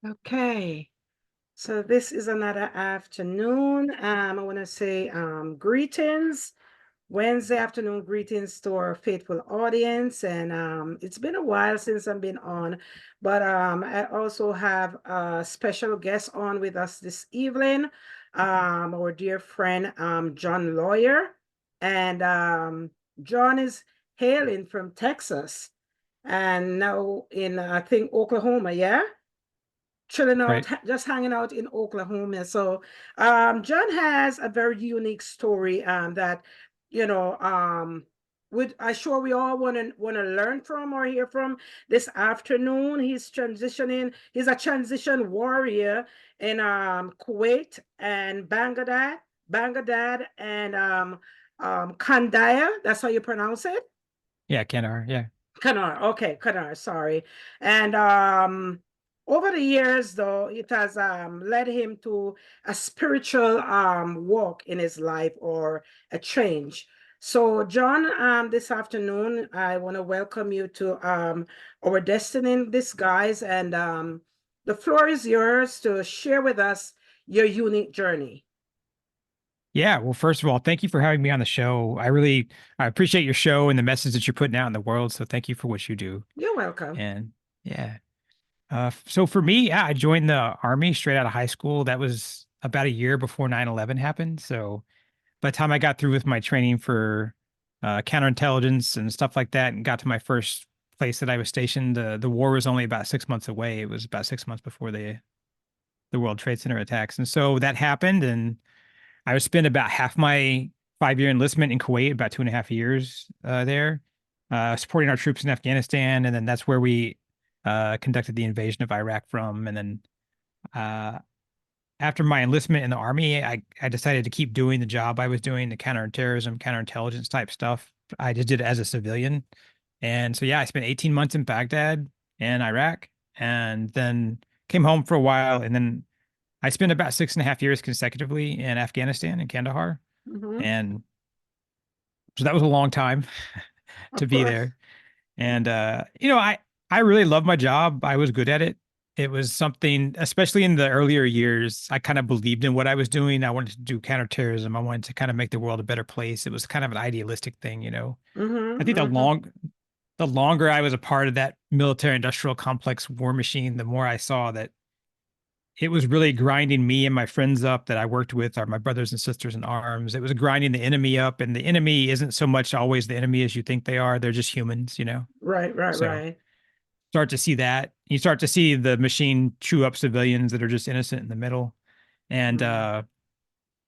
Okay, so this is another afternoon. I want to say greetings, Wednesday afternoon greetings to our faithful audience. And it's been a while since I've been on, but I also have a special guest on with us this evening, our dear friend John Lawyer. And John is hailing from Texas and now in, I think, Oklahoma, yeah? Chilling out, Right. just hanging out in Oklahoma. So, John has a very unique story that, you know, would I sure we all want to learn from or hear from this afternoon. He's transitioning. He's a transition warrior in Kuwait and Baghdad and Kandahar. That's how you pronounce it. Yeah, Kandahar. Yeah. Kanar, okay, Kanar, sorry. And over the years, though, it has led him to a spiritual walk in his life or a change. So, John, this afternoon, I want to welcome you to our Destiny in Disguise, and the floor is yours to share with us your unique journey. Yeah. Well, first of all, thank you for having me on the show. I appreciate your show and the message that you're putting out in the world. So thank you for what you do. You're welcome. And yeah. So for me, yeah, I joined the army straight out of high school. That was about a year before 9/11 happened. So by the time I got through with my training for counterintelligence and stuff like that and got to my first place that I was stationed, the war was only about 6 months away. It was about 6 months before the World Trade Center attacks. And so that happened, and I would spend about half my 5 year enlistment in Kuwait, about 2.5 years there, supporting our troops in Afghanistan. And then that's where we conducted the invasion of Iraq from. And then uh, after my enlistment in the army, I decided to keep doing the job I was doing, the counterterrorism, counterintelligence type stuff. I just did it as a civilian. And so, yeah, I spent 18 months in Baghdad and Iraq, and then came home for a while. And then I spent about 6.5 years consecutively in Afghanistan and Kandahar. Hmm. And so that was a long time to Of be course. there. And I really loved my job. I was good at it. It was something, especially in the earlier years, I kind of believed in what I was doing. I wanted to do counterterrorism. I wanted to kind of make the world a better place. It was kind of an idealistic thing. I think Hmm. the longer I was a part of that military industrial complex war machine, the more I saw that it was really grinding me and my friends up that I worked with, are my brothers and sisters in arms. It was grinding the enemy up, and the enemy isn't so much always the enemy as you think they are. They're just humans. Right, right, So right. start to see that. You start to see the machine chew up civilians that are just innocent in the middle. And Mm.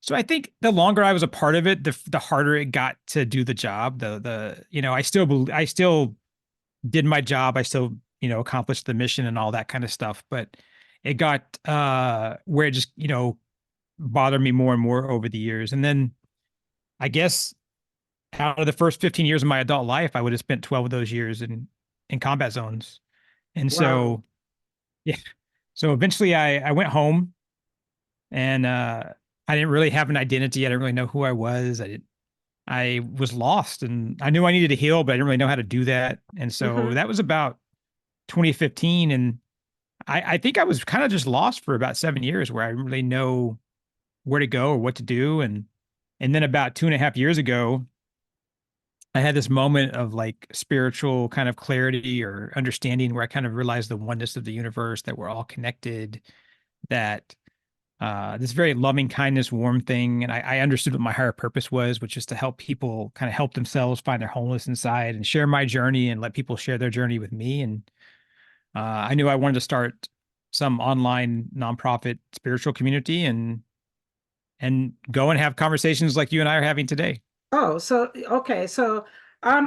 so I think the longer I was a part of it, the harder it got to do the job. I still did my job. I still, accomplished the mission and all that kind of stuff. But it got where it just, bothered me more and more over the years. And then I guess out of the first 15 years of my adult life, I would have spent 12 of those years in combat zones. And Wow. so, yeah. So eventually I went home, and I didn't really have an identity. I didn't really know who I was. I was lost, and I knew I needed to heal, but I didn't really know how to do that. And so Hmm. that was about 2015. And I think I was kind of just lost for about 7 years, where I didn't really know where to go or what to do. And then about 2.5 years ago, I had this moment of like spiritual kind of clarity or understanding, where I kind of realized the oneness of the universe, that we're all connected, that this very loving kindness, warm thing. And I understood what my higher purpose was, which is to help people kind of help themselves find their wholeness inside and share my journey and let people share their journey with me. And I knew I wanted to start some online nonprofit spiritual community, and go and have conversations like you and I are having today. Oh, so okay. So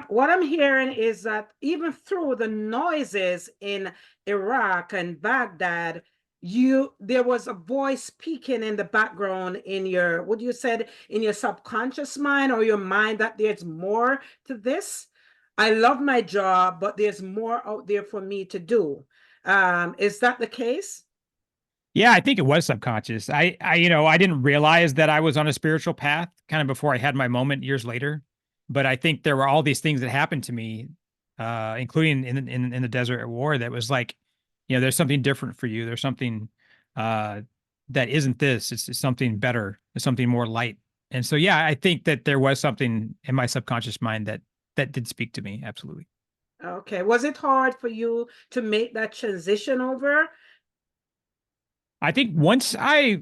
what I'm hearing is that even through the noises in Iraq and Baghdad, there was a voice speaking in the background in your, what you said, in your subconscious mind or your mind, that there's more to this. I love my job, but there's more out there for me to do. Is that the case? Yeah, I think it was subconscious. I didn't realize that I was on a spiritual path kind of before I had my moment years later. But I think there were all these things that happened to me, including in the desert at war, that was like There's something different for you. There's something uh, that isn't this. It's something better. It's something more light. And so, yeah, I think that there was something in my subconscious mind that did speak to me. Absolutely. Okay. Was it hard for you to make that transition over? I think once I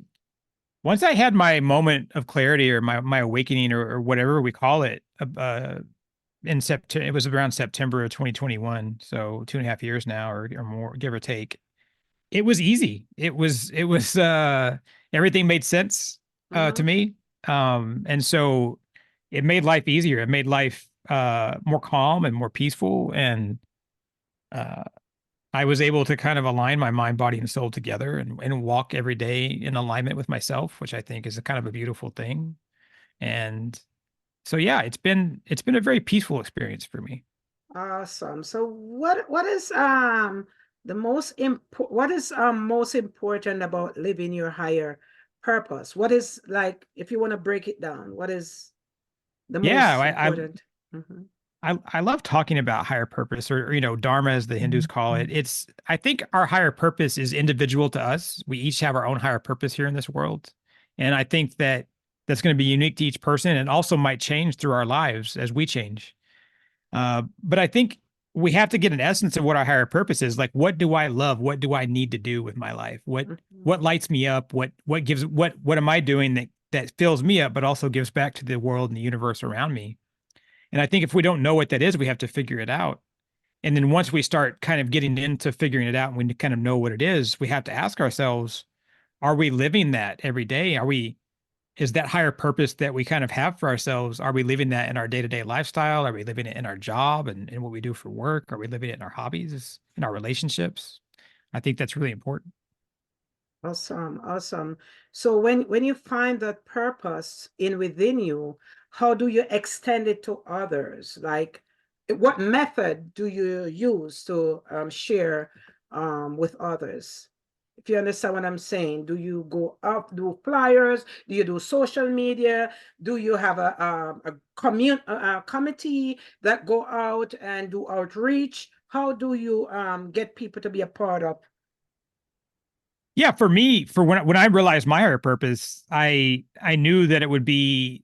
had my moment of clarity or my awakening or whatever we call it, in September, it was around September of 2021, so 2.5 years now, or more, give or take. It was easy. It was everything made sense to Hmm. me. And so it made life easier. It made life more calm and more peaceful. And uh I was able to kind of align my mind, body, and soul together and walk every day in alignment with myself, which I think is a kind of a beautiful thing. And so yeah, it's been a very peaceful experience for me. Awesome. So what is most important about living your higher purpose? What is, like, if you want to break it down, what is the Yeah, most important? Mhm. I love talking about higher purpose or dharma as the Hindus call it. It's I think our higher purpose is individual to us. We each have our own higher purpose here in this world. And I think that that's going to be unique to each person and also might change through our lives as we change. But I think we have to get an essence of what our higher purpose is. Like, what do I love? What do I need to do with my life? What Mhm. what lights me up? What am I doing that fills me up, but also gives back to the world and the universe around me? And I think if we don't know what that is, we have to figure it out. And then once we start kind of getting into figuring it out and we kind of know what it is, we have to ask ourselves, are we living that every day? Is that higher purpose that we kind of have for ourselves? Are we living that in our day-to-day lifestyle? Are we living it in our job and what we do for work? Are we living it in our hobbies, in our relationships? I think that's really important. Awesome, awesome. So when you find that purpose in within you, how do you extend it to others? Like, what method do you use to share with others? If you understand what I'm saying, do you go up, do flyers? Do you do social media? Do you have a committee that go out and do outreach? How do you get people to be a part of? Yeah, for me, for when I realized my higher purpose, I knew that it would be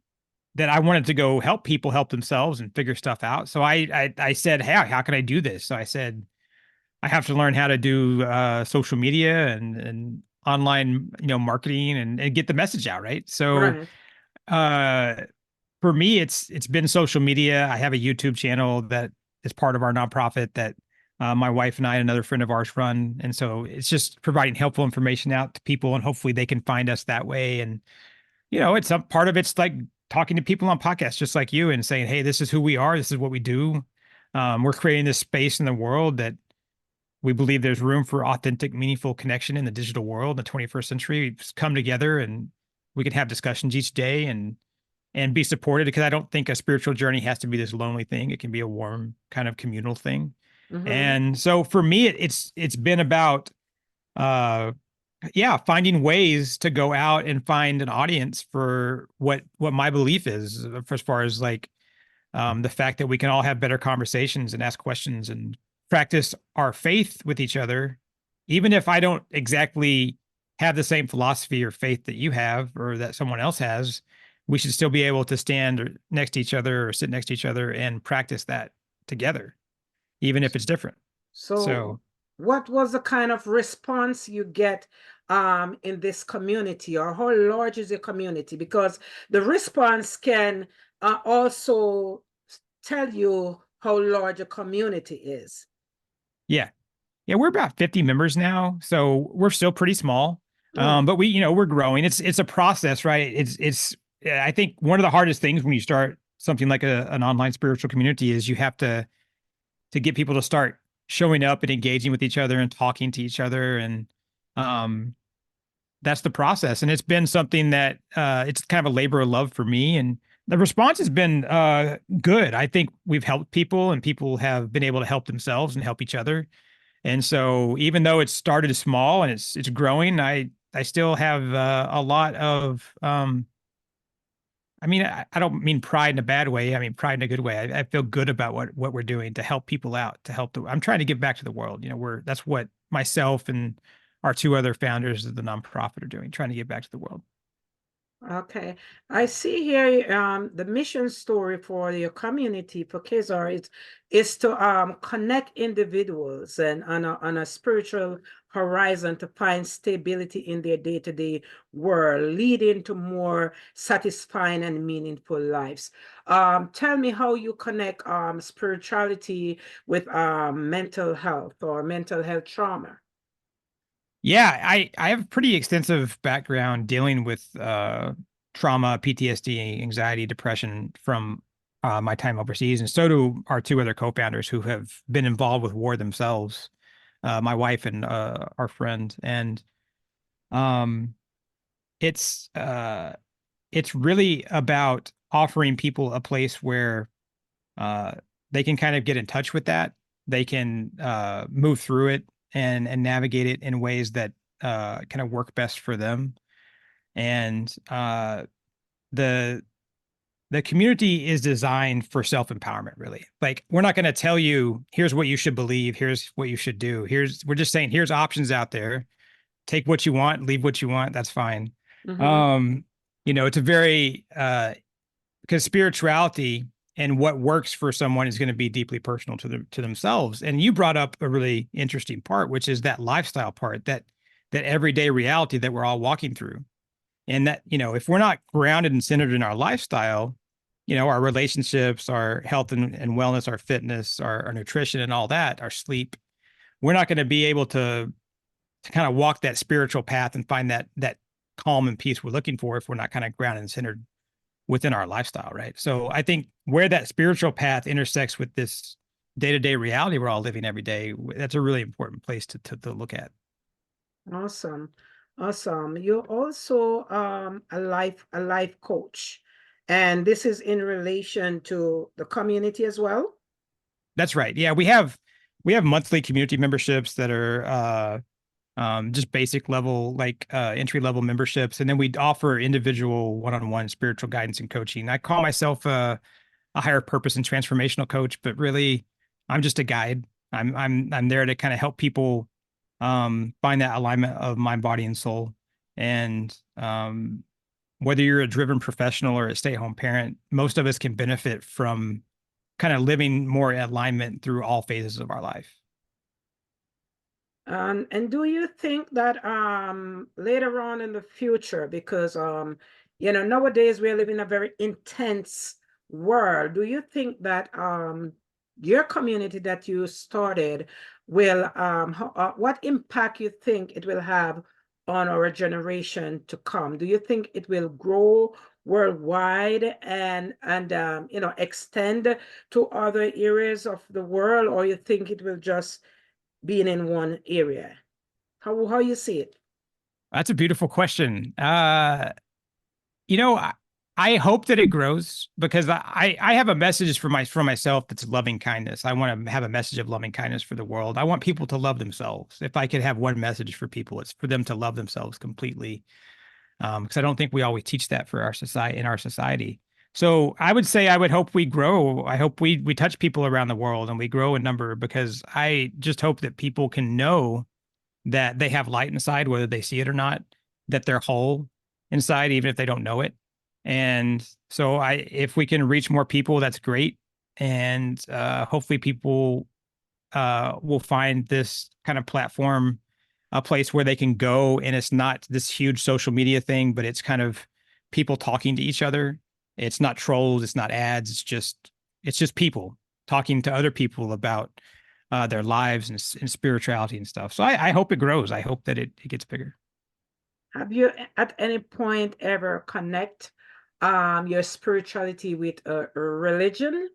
that I wanted to go help people help themselves and figure stuff out. So I said, hey, how can I do this? So I said, I have to learn how to do social media and online, marketing and get the message out, right? So Right. uh for me it's been social media. I have a YouTube channel that is part of our nonprofit that my wife and I and another friend of ours run. And so it's just providing helpful information out to people and hopefully they can find us that way. And it's a part of it's like talking to people on podcasts just like you and saying, hey, this is who we are, this is what we do. We're creating this space in the world that we believe there's room for authentic, meaningful connection in the digital world in the 21st century. We just come together and we can have discussions each day and be supported because I don't think a spiritual journey has to be this lonely thing. It can be a warm kind of communal thing. Mm-hmm. And so for me, it's been about uh yeah, finding ways to go out and find an audience for what my belief is as far as like the fact that we can all have better conversations and ask questions and practice our faith with each other, even if I don't exactly have the same philosophy or faith that you have or that someone else has, we should still be able to stand next to each other or sit next to each other and practice that together, even if it's different. So, So, what was the kind of response you get in this community, or how large is your community? Because the response can also tell you how large a community is. yeah. Yeah, we're about 50 members now, so we're still pretty small. Oh. But we're growing. It's a process, right? I think one of the hardest things when you start something like an online spiritual community is you have to get people to start showing up and engaging with each other and talking to each other, and um that's the process. And it's been something that it's kind of a labor of love for me, and the response has been good. I think we've helped people and people have been able to help themselves and help each other. And so even though it started small and it's growing, I still have a lot of I mean, I don't mean pride in a bad way. I mean pride in a good way. I feel good about what we're doing to help people out, to help I'm trying to give back to the world. That's what myself and our two other founders of the nonprofit are doing, trying to give back to the world. Okay, I see here the mission story for your community for Kazar is to connect individuals and on a spiritual horizon to find stability in their day-to-day world, leading to more satisfying and meaningful lives. Tell me how you connect spirituality with mental health or mental health trauma. Yeah, I have pretty extensive background dealing with trauma, PTSD, anxiety, depression from my time overseas, and so do our two other co-founders who have been involved with war themselves, my wife and our friend. And um, it's uh, it's really about offering people a place where uh, they can kind of get in touch with that. They can move through it and navigate it in ways that kind of work best for them. And the the community is designed for self-empowerment, really. Like, we're not going to tell you, here's what you should believe, here's what you should do. We're just saying, here's options out there. Take what you want, leave what you want. That's fine. Mm-hmm. Um, it's a very because spirituality and what works for someone is going to be deeply personal to themselves. And you brought up a really interesting part, which is that lifestyle part, that everyday reality that we're all walking through. And that, if we're not grounded and centered in our lifestyle, our relationships, our health and wellness, our fitness, our nutrition and all that, our sleep, we're not going to be able to kind of walk that spiritual path and find that calm and peace we're looking for if we're not kind of grounded and centered within our lifestyle, right? So I think where that spiritual path intersects with this day-to-day reality we're all living every day, that's a really important place to look at. Awesome. Awesome. You're also a life coach. And this is in relation to the community as well. That's right. Yeah, we have monthly community memberships that are just basic level, like entry level memberships, and then we offer individual one-on-one spiritual guidance and coaching. I call myself a higher purpose and transformational coach, but really I'm just a guide. I'm there to kind of help people find that alignment of mind, body, and soul. And whether you're a driven professional or a stay-at-home parent, most of us can benefit from kind of living more alignment through all phases of our life. And do you think that later on in the future, because nowadays we live in a very intense world, do you think that your community that you started will what impact you think it will have on our generation to come? Do you think it will grow worldwide and extend to other areas of the world, or you think it will just being in one area? How you see it? That's a beautiful question. You know, I, I hope that it grows because I have a message for myself that's loving kindness. I want to have a message of loving kindness for the world. I want people to love themselves. If I could have one message for people, it's for them to love themselves completely. Because I don't think we always teach that for our society in our society. So I would say I would hope we grow. I hope we touch people around the world and we grow in number because I just hope that people can know that they have light inside, whether they see it or not, that they're whole inside, even if they don't know it. And so if we can reach more people, that's great. And hopefully people will find this kind of platform a place where they can go and it's not this huge social media thing, but it's kind of people talking to each other. It's not trolls, it's not ads, it's just people talking to other people about their lives and spirituality and stuff. So I hope it grows. I hope that it gets bigger. Have you at any point ever connect your spirituality with a religion?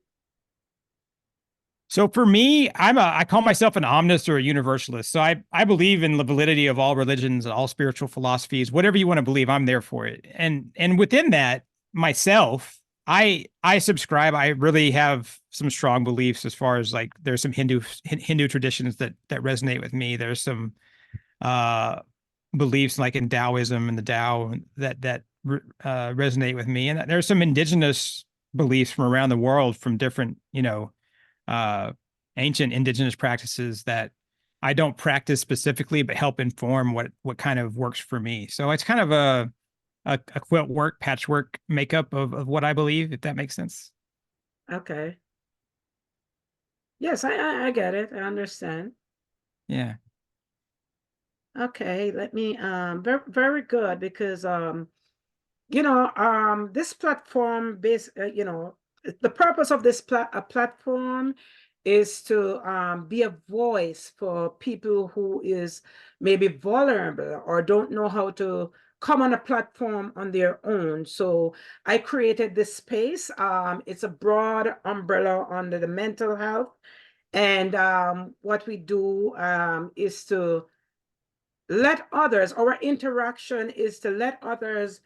So for me, I call myself an omnist or a universalist. So I believe in the validity of all religions and all spiritual philosophies. Whatever you want to believe, I'm there for it. And within that, myself, I subscribe. I really have some strong beliefs as far as like there's some Hindu traditions that resonate with me. There's some uh beliefs like in Taoism and the Tao that resonate with me. And there's some indigenous beliefs from around the world from different, uh, ancient indigenous practices that I don't practice specifically, but help inform what kind of works for me. So it's kind of a quilt work, patchwork makeup of what I believe, if that makes sense. Okay. Yes, I get it. I understand. Yeah. Okay, let me very good because this platform the purpose of this platform is to be a voice for people who is maybe vulnerable or don't know how to come on a platform on their own. So I created this space. It's a broad umbrella under the mental health. And what we do is to let others, our interaction is to let others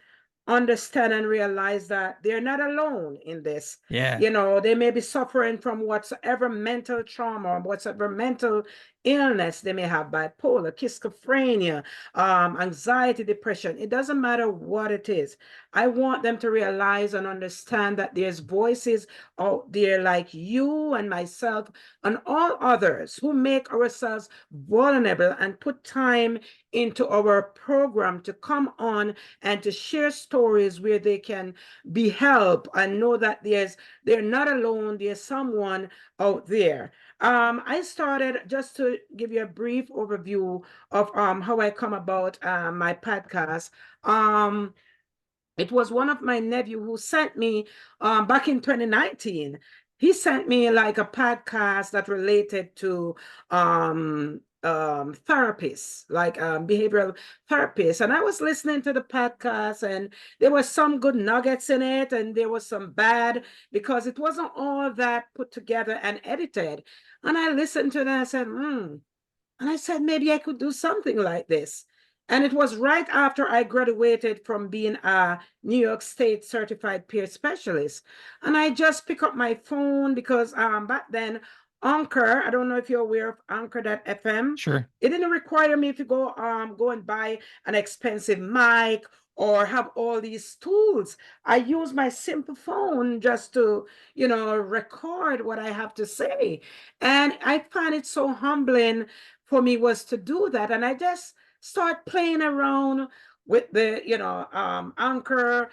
understand and realize that they're not alone in this. Yeah. They may be suffering from whatsoever mental trauma, or whatsoever mental illness they may have, bipolar, schizophrenia, anxiety, depression. It doesn't matter what it is. I want them to realize and understand that there's voices out there like you and myself and all others who make ourselves vulnerable and put time into our program to come on and to share stories where they can be helped and know that they're not alone. There's someone out there. I started, just to give you a brief overview of how I come about my podcast. Um, it was one of my nephew who sent me back in 2019. He sent me like a podcast that related to therapists, like behavioral therapists. And I was listening to the podcast, and there was some good nuggets in it, and there was some bad because it wasn't all that put together and edited. And I listened to it and I said, and I said, maybe I could do something like this. And it was right after I graduated from being a New York State certified peer specialist. And I just pick up my phone because back then, Anchor, I don't know if you're aware of Anchor.fm. Sure. It didn't require me to go and buy an expensive mic or have all these tools. I use my simple phone just to, record what I have to say. And I find it so humbling for me was to do that. And I just start playing around with the, anchor,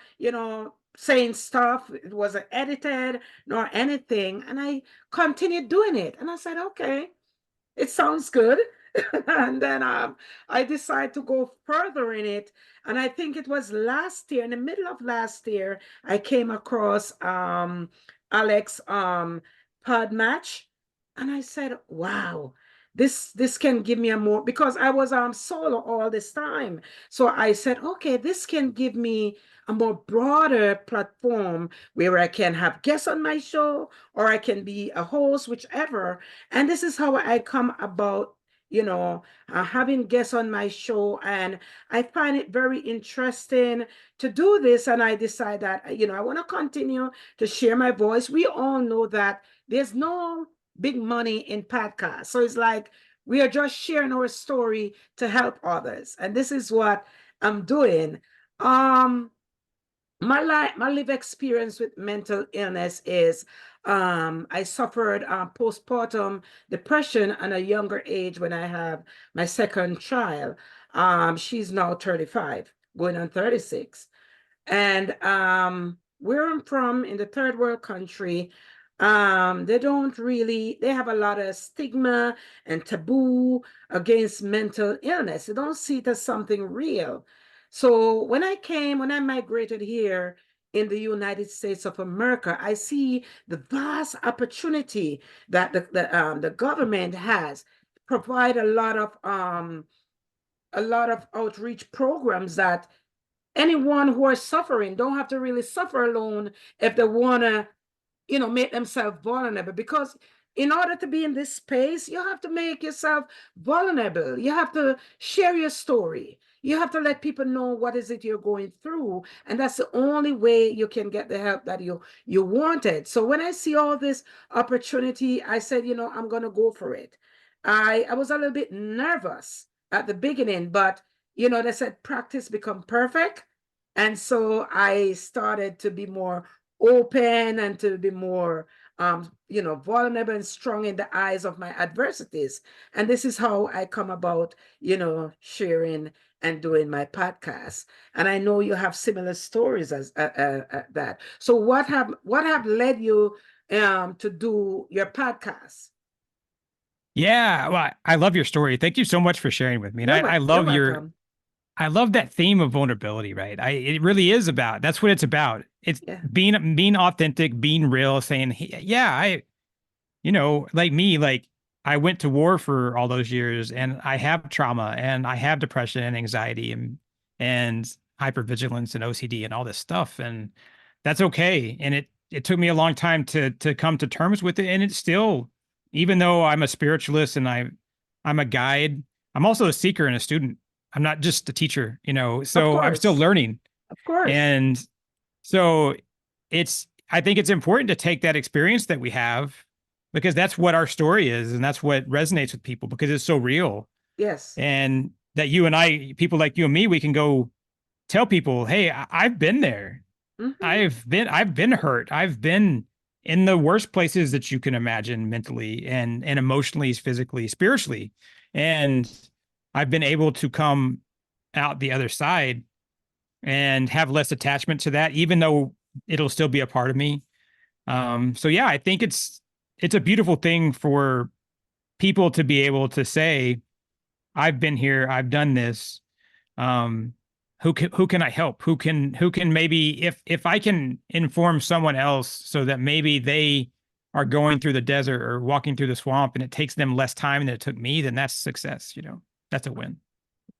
saying stuff. It wasn't edited nor anything. And I continued doing it. And I said, okay, it sounds good. And then I decided to go further in it. And I think it was last year, in the middle of last year, I came across Alex pod match. And I said, wow, this can give me a more, because I was solo all this time. So I said, okay, this can give me a more broader platform where I can have guests on my show or I can be a host, whichever. And this is how I come about, having guests on my show. And I find it very interesting to do this. And I decide that, I want to continue to share my voice. We all know that there's no big money in podcasts. So it's like we are just sharing our story to help others. And this is what I'm doing. Um, my life experience with mental illness is I suffered postpartum depression at a younger age when I have my second child. She's now 35, going on 36. And where I'm from in the third world country, they have a lot of stigma and taboo against mental illness. They don't see it as something real. So when I migrated here in the United States of America, I see the vast opportunity that the government has provide a lot of outreach programs that anyone who are suffering don't have to really suffer alone if they want to, make themselves vulnerable. Because in order to be in this space, you have to make yourself vulnerable. You have to share your story. You have to let people know what is it you're going through. And that's the only way you can get the help that you wanted. So when I see all this opportunity, I said, I'm going to go for it. I was a little bit nervous at the beginning, but they said practice become perfect. And so I started to be more open and to be more, vulnerable and strong in the eyes of my adversities. And this is how I come about, sharing and doing my podcast. And I know you have similar stories as that. So what have led you to do your podcast? Yeah, well, I love your story. Thank you so much for sharing with me. And I You're love welcome. I love that theme of vulnerability, right? It really is about, that's what it's about. It's Yeah, being authentic, being real, saying, "Hey, yeah, like me, like I went to war for all those years and I have trauma and I have depression and anxiety and hypervigilance and OCD and all this stuff. And that's okay. And it took me a long time to come to terms with it. And it's still, even though I'm a spiritualist and I'm a guide, I'm also a seeker and a student. I'm not just a teacher, of so I'm still course. learning. Of course. And so I think it's important to take that experience that we have because that's what our story is and that's what resonates with people because it's so real. Yes. And that you and I, people like you and me, we can go tell people, "Hey, I've been there. Hmm. I've been hurt. I've been in the worst places that you can imagine mentally and emotionally, physically, spiritually. And I've been able to come out the other side and have less attachment to that, even though it'll still be a part of me. So yeah, I think it's a beautiful thing for people to be able to say, I've been here, I've done this. Um, who can I help? Who can maybe if I can inform someone else so that maybe they are going through the desert or walking through the swamp and it takes them less time than it took me, then that's success. That's a win.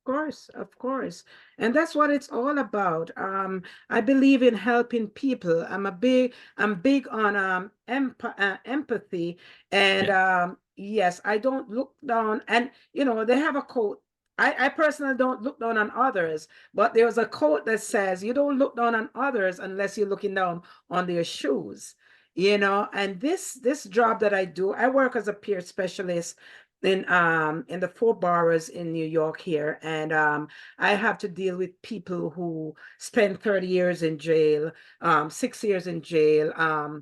Course, of course. And that's what it's all about. I believe in helping people. I'm big on empathy. And Yeah. yes, I don't look down. And they have a quote. I personally don't look down on others, but there's a quote that says, you don't look down on others unless you're looking down on their shoes. And this job that I do, I work as a peer specialist in the four boroughs in New York here, and I have to deal with people who spend 30 years in jail, 6 years in jail.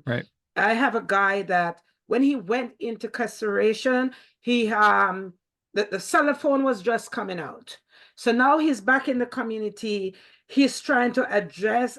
Right. I have a guy that when he went into incarceration, he the cell phone was just coming out. So now he's back in the community. He's trying to adjust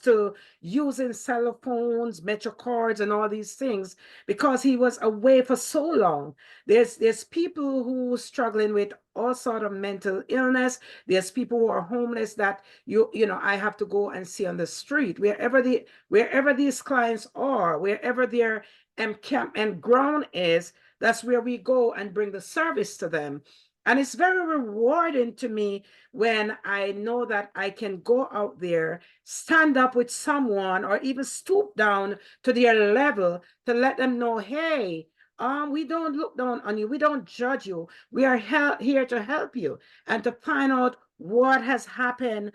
to using cell phones, metro cards, and all these things because he was away for so long. There's people who are struggling with all sort of mental illness. There's people who are homeless that I have to go and see on the street wherever these clients are, wherever their encampment ground is. That's where we go and bring the service to them. And it's very rewarding to me when I know that I can go out there, stand up with someone, or even stoop down to their level to let them know, hey, we don't look down on you. We don't judge you. We are here to help you and to find out what has happened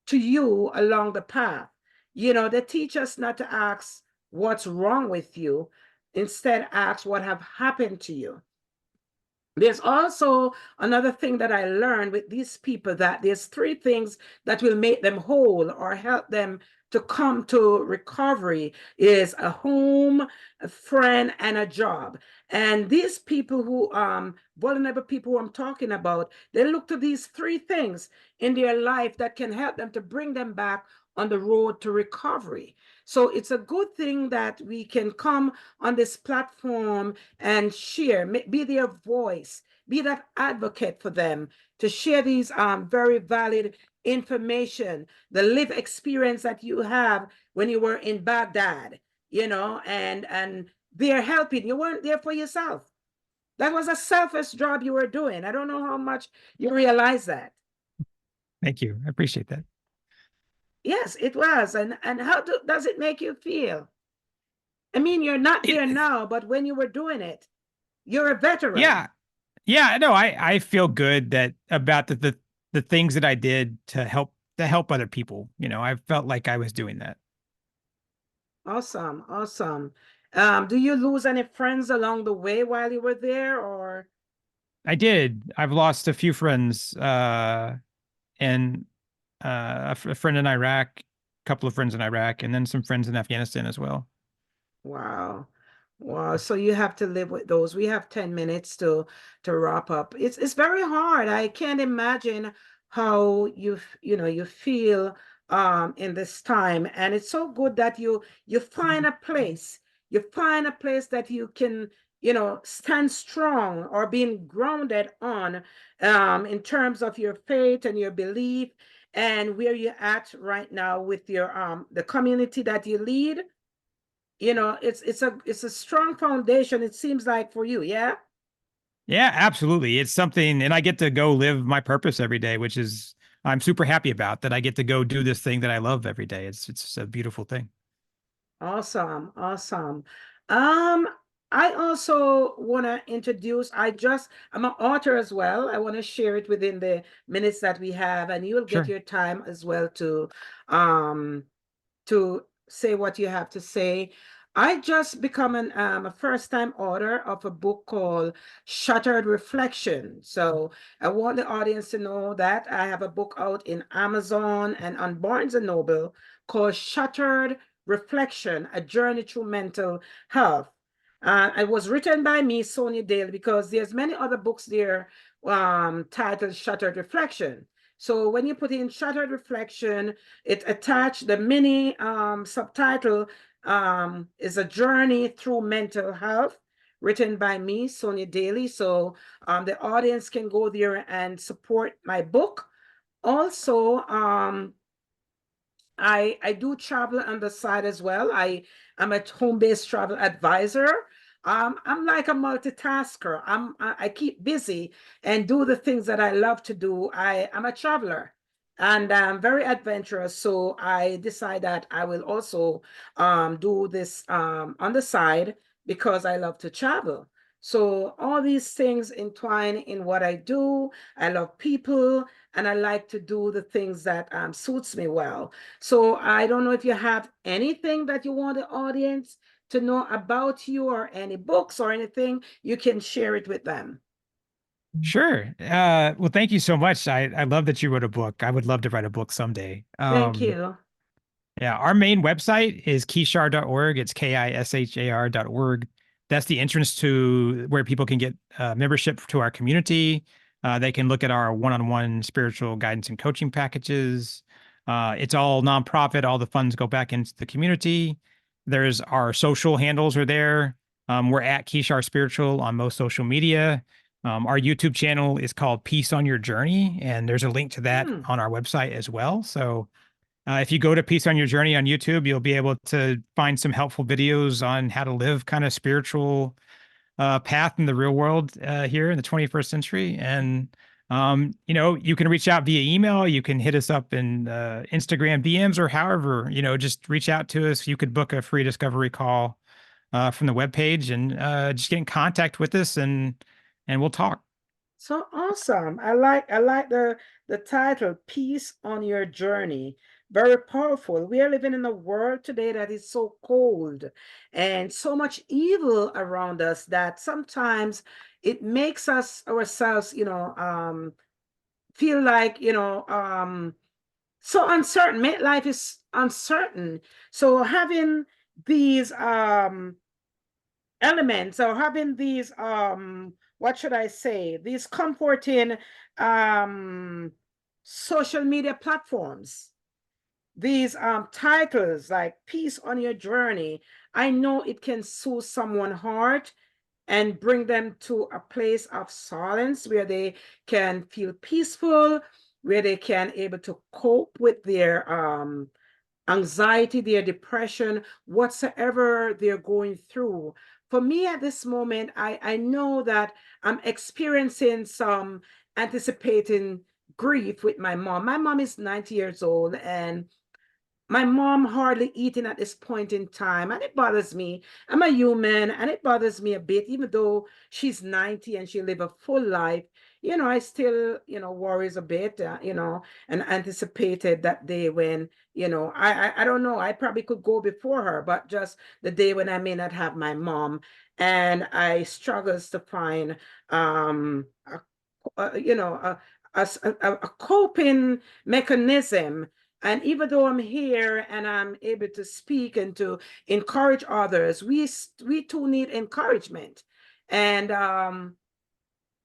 to you along the path. They teach us not to ask what's wrong with you. Instead, ask what have happened to you. There's also another thing that I learned with these people, that there's three things that will make them whole or help them to come to recovery: is a home, a friend, and a job. And these people who vulnerable people who I'm talking about, they look to these three things in their life that can help them to bring them back on the road to recovery. So it's a good thing that we can come on this platform and share, be their voice, be that advocate for them to share these very valid information, the live experience that you have when you were in Baghdad, and they're helping. You weren't there for yourself. That was a selfish job you were doing. I don't know how much you realize that. Thank you. I appreciate that. Yes, it was. And how does it make you feel? I mean, you're not It, there now, but when you were doing it, you're a veteran. yeah. Yeah, no, I feel good that about the things that I did to help other people. I felt like I was doing that. Awesome, awesome. Do you lose any friends along the way while you were there, or? I did. I've lost a few friends and a friend in Iraq, a couple of friends in Iraq, and then some friends in Afghanistan as well. Wow. Wow. So you have to live with those. We have 10 minutes to wrap up. It's very hard. I can't imagine how you feel in this time. And it's so good that you find a place. You find a place that you can, stand strong or being grounded on in terms of your faith and your belief and where you're at right now with your the community that you lead. It's a strong foundation, it seems like for you, yeah? Yeah, absolutely. It's something, and I get to go live my purpose every day, which is I'm super happy about that. I get to go do this thing that I love every day. It's a beautiful thing. Awesome, awesome. Um, I also want to introduce, I'm an author as well. I want to share it within the minutes that we have, and you'll get Sure. your time as well um to say what you have to say. I just become a first-time author of a book called Shattered Reflection. So I want the audience to know that I have a book out in Amazon and on Barnes and Noble called Shattered Reflection, A Journey Through Mental Health. It was written by me, Sonia Dale, because there's many other books there titled Shattered Reflection. So when you put in Shattered Reflection, it attached the mini subtitle is A Journey Through Mental Health, written by me, Sonia Daly. So the audience can go there and support my book. Also, I do travel on the side as well. I'm a home-based travel advisor. I'm like a multitasker. I keep busy and do the things that I love to do. I'm a traveler and I'm very adventurous. So I decide that I will also do this on the side because I love to travel. So all these things entwine in what I do. I love people and I like to do the things that suits me well. So I don't know if you have anything that you want the audience to know about you or any books or anything, you can share it with them. Sure. Well, thank you so much. I love that you wrote a book. I would love to write a book someday. Thank you. Yeah, our main website is kishar.org. It's KISHAR.org. That's the entrance to where people can get membership to our community. They can look at our one-on-one spiritual guidance and coaching packages. It's all nonprofit. All the funds go back into the community. There's our social handles are there. We're at Kishar Spiritual on most social media. Our YouTube channel is called Peace on Your Journey, and there's a link to that Hmm. on our website as well. So if you go to Peace on Your Journey on YouTube, you'll be able to find some helpful videos on how to live kind of spiritual path in the real world here in the 21st century. And you can reach out via email. You can hit us up in Instagram DMs or however, just reach out to us. You could book a free discovery call from the webpage and just get in contact with us and we'll talk. So awesome. I like the title, Peace on Your Journey. Very powerful. We are living in a world today that is so cold and so much evil around us that sometimes it makes us ourselves, feel like, so uncertain. Life is uncertain. So having these elements or having these what should I say, these comforting um social media platforms, these titles like Peace on Your Journey, I know it can soothe someone's heart and bring them to a place of silence where they can feel peaceful, where they can able to cope with their anxiety, their depression, whatsoever they're going through. For me at this moment, I know that I'm experiencing some anticipating grief with my mom. My mom is 90 years old and my mom hardly eating at this point in time, and it bothers me. I'm a human and it bothers me a bit, even though she's 90 and she live a full life. I still, worries a bit, and anticipated that day when, I don't know, I probably could go before her, but just the day when I may not have my mom. And I struggles to find, a, a coping mechanism. And even though I'm here and I'm able to speak and to encourage others, we too need encouragement. And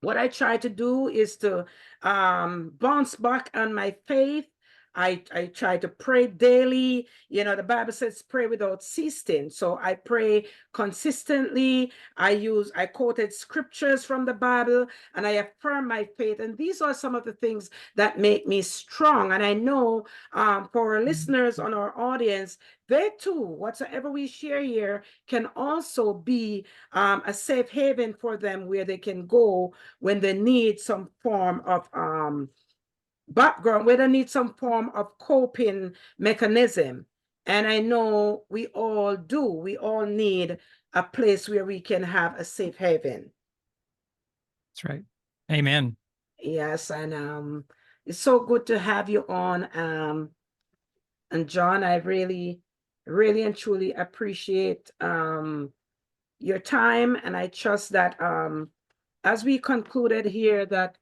what I try to do is to bounce back on my faith. I try to pray daily. You know, the Bible says pray without ceasing. So I pray consistently. I quoted scriptures from the Bible and I affirm my faith. And these are some of the things that make me strong. And I know for our listeners on our audience, they too, whatsoever we share here, can also be a safe haven for them where they can go when they need some form of background, when they need some form of coping mechanism. And I know we all do. We all need a place where we can have a safe haven. That's right. Amen. Yes, and it's so good to have you on. And John, I really, really and truly appreciate your time, and I trust that as we concluded here, that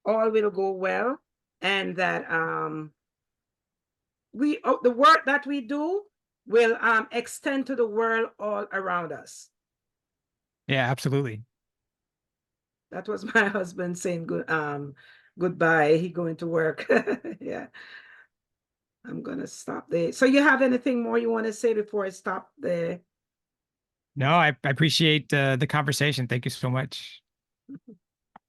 all will go well, and that the work that we do will extend to the world all around us. Yeah, absolutely. That was my husband saying goodbye. He going to work. Yeah, I'm gonna stop there. So you have anything more you want to say before I stop there? No, I appreciate the conversation. Thank you so much.